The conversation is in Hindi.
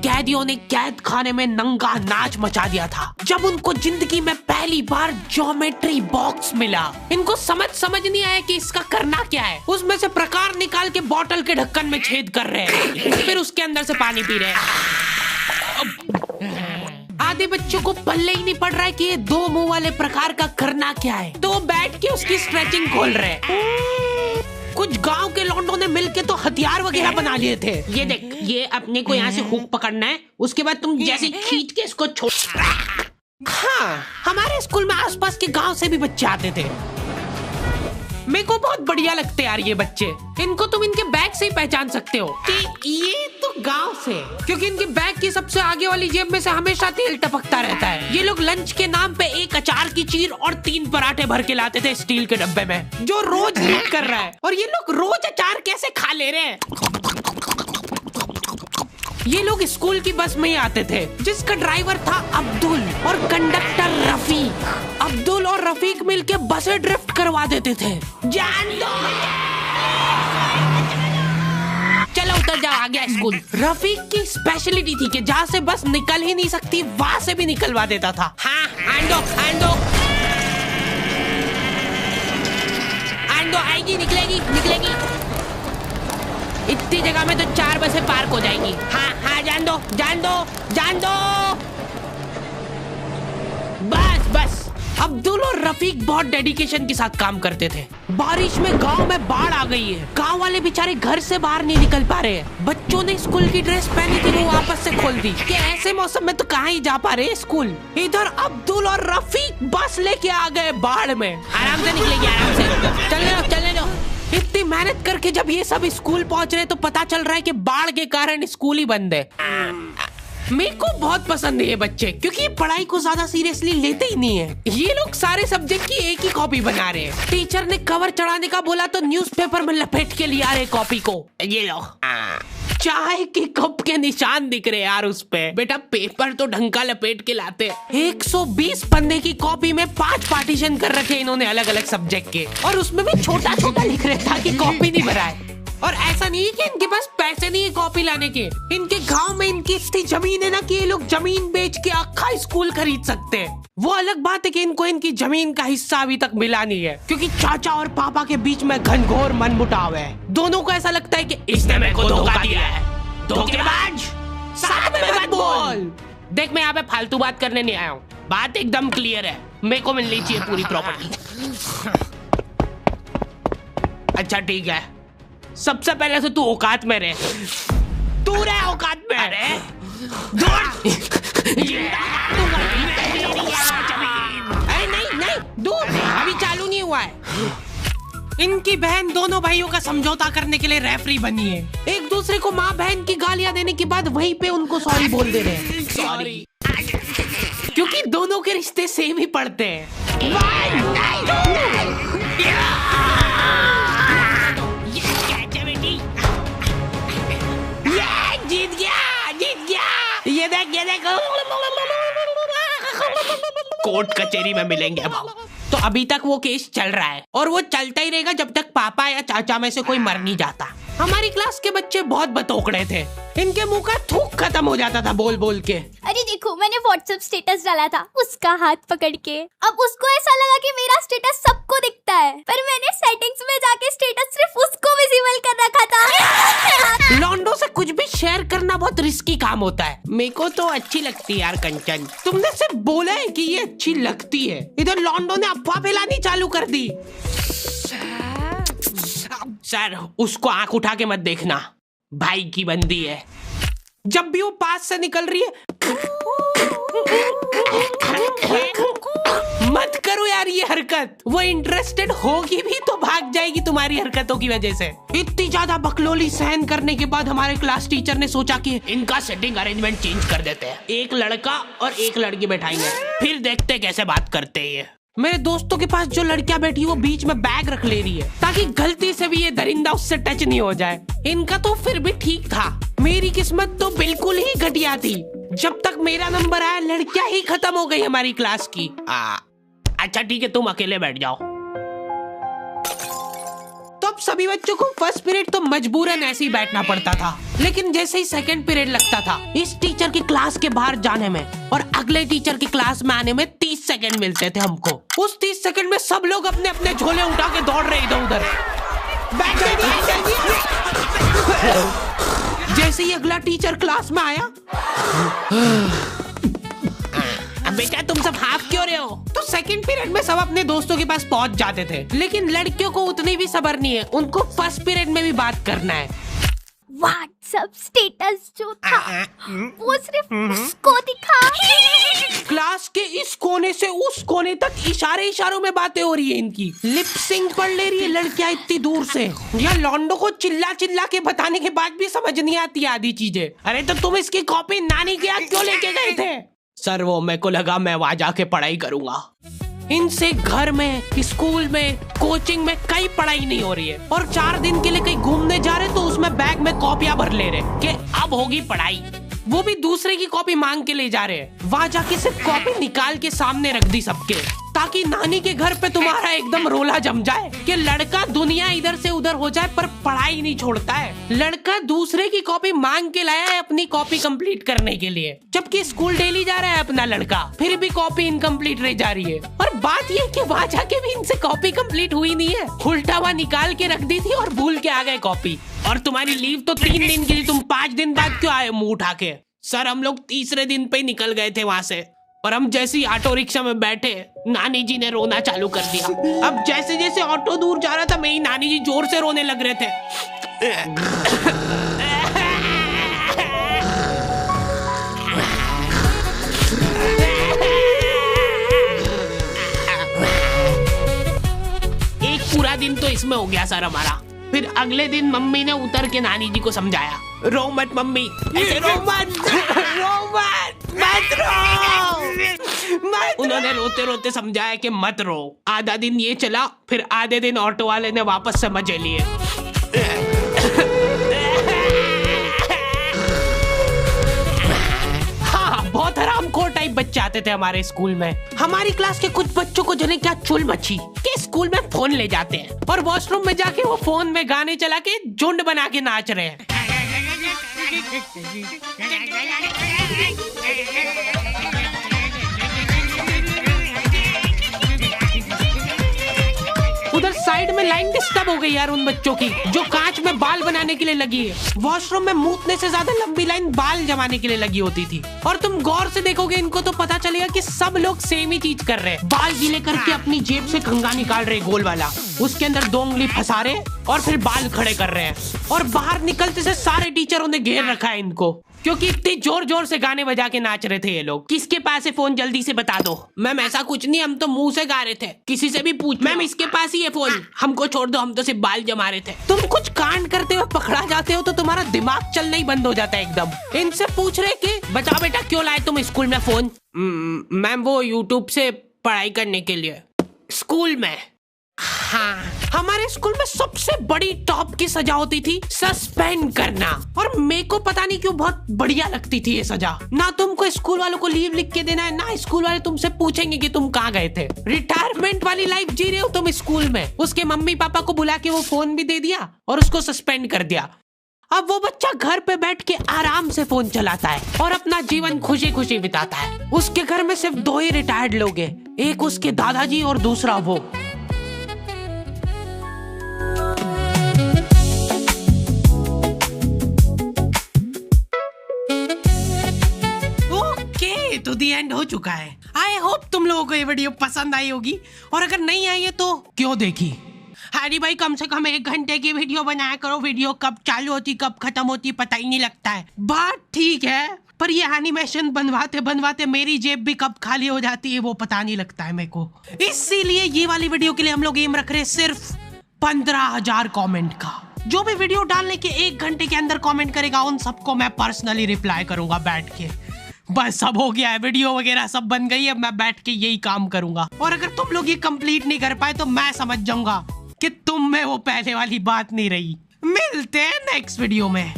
कैदियों ने कैद खाने में नंगा नाच मचा दिया था जब उनको जिंदगी में पहली बार ज्योमेट्री बॉक्स मिला। इनको समझ नहीं आया कि इसका करना क्या है। उसमें से प्रकार निकाल के बोतल के ढक्कन में छेद कर रहे हैं, फिर उसके अंदर से पानी पी रहे हैं। आधे बच्चों को पल्ले ही नहीं पड़ रहा है कि ये दो मुंह वाले प्रकार का करना क्या है, तो वो बैठ के उसकी स्ट्रेचिंग खोल रहे हैं। कुछ गांव के लौंडों ने मिलके तो हथियार वगैरह बना लिए थे। ये देख, ये अपने को यहाँ से हुक पकड़ना है, उसके बाद तुम जैसे खींच के इसको छोड़। हाँ, हमारे स्कूल में आसपास के गांव से भी बच्चे आते थे। मेरे को बहुत बढ़िया लगते यार ये बच्चे। इनको तुम इनके बैग से ही पहचान सकते हो कि ये तो गांव से, क्योंकि इनके बैग की सबसे आगे वाली जेब में से हमेशा तेल टपकता रहता है। ये लोग लंच के नाम पे एक अचार की चीर और 3 पराठे भर के लाते थे स्टील के डब्बे में, जो रोज लीक कर रहा है। और ये लोग रोज अचार कैसे खा ले रहे हैं। ये लोग स्कूल की बस में ही आते थे, जिसका ड्राइवर था अब्दुल और कंडक्टर रफीक। अब्दुल और रफीक मिलके बसें ड्रिफ्ट करवा देते थे। जान दो, चलो उतर जाओ, आ गया स्कूल। रफीक की स्पेशलिटी थी कि जहाँ से बस निकल ही नहीं सकती वहाँ से भी निकलवा देता था। हाँ, आंदो आएगी, निकलेगी। इतनी जगह में तो 4 बसें पार्क हो जाएंगी। हाँ, जान दो। बस। अब्दुल और रफीक बहुत डेडिकेशन के साथ काम करते थे। बारिश में गांव में बाढ़ आ गई है, गांव वाले बेचारे घर से बाहर नहीं निकल पा रहे हैं। बच्चों ने स्कूल की ड्रेस पहनी थी, वो वापस से खोल दी कि ऐसे मौसम में तो कहाँ ही जा पा रहे स्कूल। इधर अब्दुल और रफीक बस लेके आ गए बाढ़ में। आराम से निकलेगी, आराम से चलने दो। इतनी मेहनत करके जब ये सब स्कूल पहुंच रहे तो पता चल रहा है कि बाढ़ के कारण स्कूल ही बंद है। मेरे को बहुत पसंद है ये बच्चे, क्योंकि ये पढ़ाई को ज्यादा सीरियसली लेते ही नहीं है। ये लोग सारे सब्जेक्ट की एक ही कॉपी बना रहे हैं। टीचर ने कवर चढ़ाने का बोला तो न्यूज़पेपर में लपेट के लिया रहे कॉपी को। ये लो, चाय के कप के निशान दिख रहे यार उस पे। बेटा पेपर तो ढंग का लपेट के लाते। 120 पन्ने की कॉपी में 5 पार्टीशन कर रखे इन्होंने अलग अलग सब्जेक्ट के, और उसमें भी छोटा लिख रहे ताकि कॉपी नहीं भराए। और ऐसा नहीं है कि इनके पास पैसे नहीं है कॉपी लाने के। इनके गांव में इनकी इतनी जमीन है ना कि ये लोग जमीन बेच के आखा स्कूल खरीद सकते हैं। वो अलग बात है कि इनको इनकी जमीन का हिस्सा अभी तक मिला नहीं है, क्योंकि चाचा और पापा के बीच में घनघोर मनमुटाव है। दोनों को ऐसा लगता है कि इसने मेरे को धोखा दिया है। धोखेबाज, साथ में मत बोल। देख, मैं यहाँ पे फालतू बात करने नहीं आया हूँ, बात एकदम क्लियर है। मेरे को मिलनी चाहिए पूरी प्रॉपर्टी। अच्छा ठीक है, सबसे पहले से तू औकात में रहे। तू रहे औकात में। अरे नहीं, दूर, अभी चालू नहीं हुआ है। इनकी बहन दोनों भाइयों का समझौता करने के लिए रेफरी बनी है। एक दूसरे को माँ बहन की गालियां देने के बाद वहीं पे उनको सॉरी बोल दे रहे हैं। सॉरी, क्योंकि दोनों के रिश्ते सेम ही पड़ते हैं। जीत गया। ये देख कोर्ट कचहरी में मिलेंगे अब। तो अभी तक वो केस चल रहा है और वो चलता ही रहेगा जब तक पापा या चाचा में से कोई मर नहीं जाता। हमारी क्लास के बच्चे बहुत बतौकड़े थे, इनके मुंह का थूक खत्म हो जाता था बोल बोल के। अरे देखो, मैंने व्हाट्सएप स्टेटस डाला था उसका हाथ पकड़ के। अब उसको ऐसा लगा कि मेरा स्टेटस सबको दिखता है, पर मैंने सेटिंग्स में जाके स्टेटस सिर्फ उसको विजिबल कर रखा था। लॉन्डो से कुछ भी शेयर करना बहुत रिस्की काम होता है। मेरे को तो अच्छी लगती है यार कंचन। तुमने सिर्फ बोला है कि ये अच्छी लगती है, इधर लॉन्डो ने अफवाह फैलानी चालू कर दी। सर, उसको आंख उठा के मत देखना, भाई की बंदी है। जब भी वो पास से निकल रही है मत करो यार ये हरकत। वो इंटरेस्टेड होगी भी तो भाग जाएगी तुम्हारी हरकतों की वजह से। इतनी ज्यादा बकलोली सहन करने के बाद हमारे क्लास टीचर ने सोचा कि इनका सेटिंग अरेंजमेंट चेंज कर देते हैं। एक लड़का और एक लड़की बैठाएंगे, फिर देखते कैसे बात करते हैं ये। मेरे दोस्तों के पास जो लड़कियां बैठी वो बीच में बैग रख ले रही है ताकि गलती से भी ये दरिंदा उससे टच नहीं हो जाए। इनका तो फिर भी ठीक था, मेरी किस्मत तो बिल्कुल ही घटिया थी। जब तक मेरा नंबर आया लड़कियां ही खत्म हो गई हमारी क्लास की। अच्छा ठीक है, तुम अकेले बैठ जाओ। तो अब सभी बच्चों को फर्स्ट पीरियड तो मजबूरन ऐसे ही बैठना पड़ता था, लेकिन जैसे ही सेकंड पीरियड लगता था इस टीचर की क्लास के बाहर जाने में और अगले टीचर की क्लास में आने में 30 सेकंड मिलते थे हमको। उस 30 सेकंड में सब लोग अपने अपने झोले उठा के दौड़ रहे इधर उधर। जैसे ही अगला टीचर क्लास में आया, बेटा तुम सब हाफ क्यों रहे हो, तो सेकंड पीरियड में सब अपने दोस्तों के पास पहुंच जाते थे। लेकिन लड़कियों को उतनी भी सब्र नहीं है, उनको फर्स्ट पीरियड में भी बात करना है। व्हाट्सएप स्टेटस जो था वो सिर्फ उसको दिखा। क्लास के इस कोने से उस कोने तक इशारों में बातें हो रही है इनकी। लिप सिंक पढ़ ले रही है लड़कियां इतनी दूर से। यहाँ लौंडो को चिल्ला चिल्ला के बताने के बाद भी समझ नहीं आती आधी चीजें। अरे तो तुम इसकी कॉपी नानी के यहाँ क्यों लेके गए थे? सर वो मेरे को लगा मैं वहां जाके पढ़ाई करूंगा। इनसे घर में, स्कूल में, कोचिंग में कई पढ़ाई नहीं हो रही है और 4 दिन के लिए कहीं घूमने जा रहे तो उसमें बैग में कॉपियां भर ले रहे कि अब होगी पढ़ाई। वो भी दूसरे की कॉपी मांग के ले जा रहे हैं। वहां जाके सिर्फ कॉपी निकाल के सामने रख दी सबके, ताकि नानी के घर पे तुम्हारा एकदम रोला जम जाए कि लड़का दुनिया इधर से उधर हो जाए पर पढ़ाई नहीं छोड़ता है। लड़का दूसरे की कॉपी मांग के लाया है अपनी कॉपी कंप्लीट करने के लिए, जबकि स्कूल डेली जा रहा है अपना लड़का, फिर भी कॉपी इनकम्प्लीट रह जा रही है। और बात ये कि वहां जाके भी इनसे कॉपी कंप्लीट हुई नहीं है, उल्टा वहां निकाल के रख दी थी और भूल के आ गए कॉपी। और तुम्हारी लीव तो 3 दिन की थी, तुम 5 दिन बाद क्यों आए मुंह उठा के? सर हम लोग तीसरे दिन पे निकल गए थे वहां से और हम जैसे ही ऑटो रिक्शा में बैठे नानी जी ने रोना चालू कर दिया। अब जैसे जैसे ऑटो दूर जा रहा था मेरी नानी जी जोर से रोने लग रहे थे। एक पूरा दिन तो इसमें हो गया सर हमारा। फिर अगले दिन मम्मी ने उतर के नानी जी को समझाया, रो मत मम्मी, ऐसे रो मत, मत रो। उन्होंने रोते रोते समझाया कि मत रो। आधा दिन ये चला, फिर आधे दिन ऑटो वाले ने वापस से मजे लिए। हाँ, बहुत हरामखोर टाइप बच्चे आते थे हमारे स्कूल में। हमारी क्लास के कुछ बच्चों को जने क्या चुल मची कि स्कूल में फोन ले जाते हैं और वॉशरूम में जाके वो फोन में गाने चला के झुंड बना के नाच रहे हैं। उधर साइड में लाइन डिस्टर्ब हो गई यार उन बच्चों की जो कांच में बाल बनाने के लिए लगी है। वॉशरूम में मूतने से ज्यादा लंबी लाइन बाल जमाने के लिए लगी होती थी। और तुम गौर से देखोगे इनको तो पता चलेगा कि सब लोग सेम ही चीज कर रहे हैं। बाल गीले करके अपनी जेब से कंघा निकाल रहे गोल वाला, उसके अंदर 2 उंगली फंसा रहे और फिर बाल खड़े कर रहे हैं। और बाहर निकलते से सारे टीचरों ने घेर रखा है इनको, क्योंकि इतने जोर जोर से गाने बजा के नाच रहे थे ये लोग। किसके पास है फोन जल्दी से बता दो। मैम ऐसा कुछ नहीं, हम तो मुंह से गा रहे थे, किसी से भी पूछ। मैम इसके पास ही है फोन, हमको छोड़ दो, हम तो सिर्फ बाल जमा रहे थे। तुम कुछ कांड करते हुए पकड़ा जाते हो तो तुम्हारा दिमाग चलना ही बंद हो जाता है एकदम। इनसे पूछ रहे कि बताओ बेटा क्यों लाए तुम स्कूल में फोन? मैम वो यूट्यूब से पढ़ाई करने के लिए। स्कूल में? हाँ, हमारे स्कूल में सबसे बड़ी टॉप की सजा होती थी सस्पेंड करना। और मेरे को पता नहीं क्यों बहुत बढ़िया लगती थी ये सजा। ना तुमको स्कूल वालों को लीव लिख के देना है, ना स्कूल वाले तुमसे पूछेंगे कि तुम कहाँ गए थे। रिटायरमेंट वाली लाइफ जी रहे हो तुम स्कूल में। उसके मम्मी पापा को बुला के वो फोन भी दे दिया और उसको सस्पेंड कर दिया। अब वो बच्चा घर पे बैठ के आराम से फोन चलाता है और अपना जीवन खुशी खुशी बिताता है। उसके घर में सिर्फ 2 ही रिटायर्ड लोग हैं, एक उसके दादाजी और दूसरा वो। तो दी एंड हो चुका है। आई होप तुम लोगों को ये वीडियो पसंद आई होगी और अगर नहीं आई है तो क्यों देखी। हरी भाई कम से कम 1 घंटे की वीडियो बनाया करो। वीडियो कब चालू होती कब खत्म होती पता ही नहीं लगता है। बात ठीक है, पर ये एनिमेशन बनवाते बनवाते मेरी जेब भी कब खाली हो जाती है वो पता नहीं लगता है मेरे को। इसीलिए ये वाली वीडियो के लिए हम लोग एम रख रहे हैं सिर्फ 15,000 कमेंट का। जो भी वीडियो डालने के 1 घंटे के अंदर कमेंट करेगा उन सबको मैं पर्सनली रिप्लाई करूंगा बैठ के। बस सब हो गया है, वीडियो वगैरह सब बन गई है, मैं बैठ के यही काम करूंगा। और अगर तुम लोग ये कंप्लीट नहीं कर पाए तो मैं समझ जाऊंगा कि तुम में वो पहले वाली बात नहीं रही। मिलते हैं नेक्स्ट वीडियो में।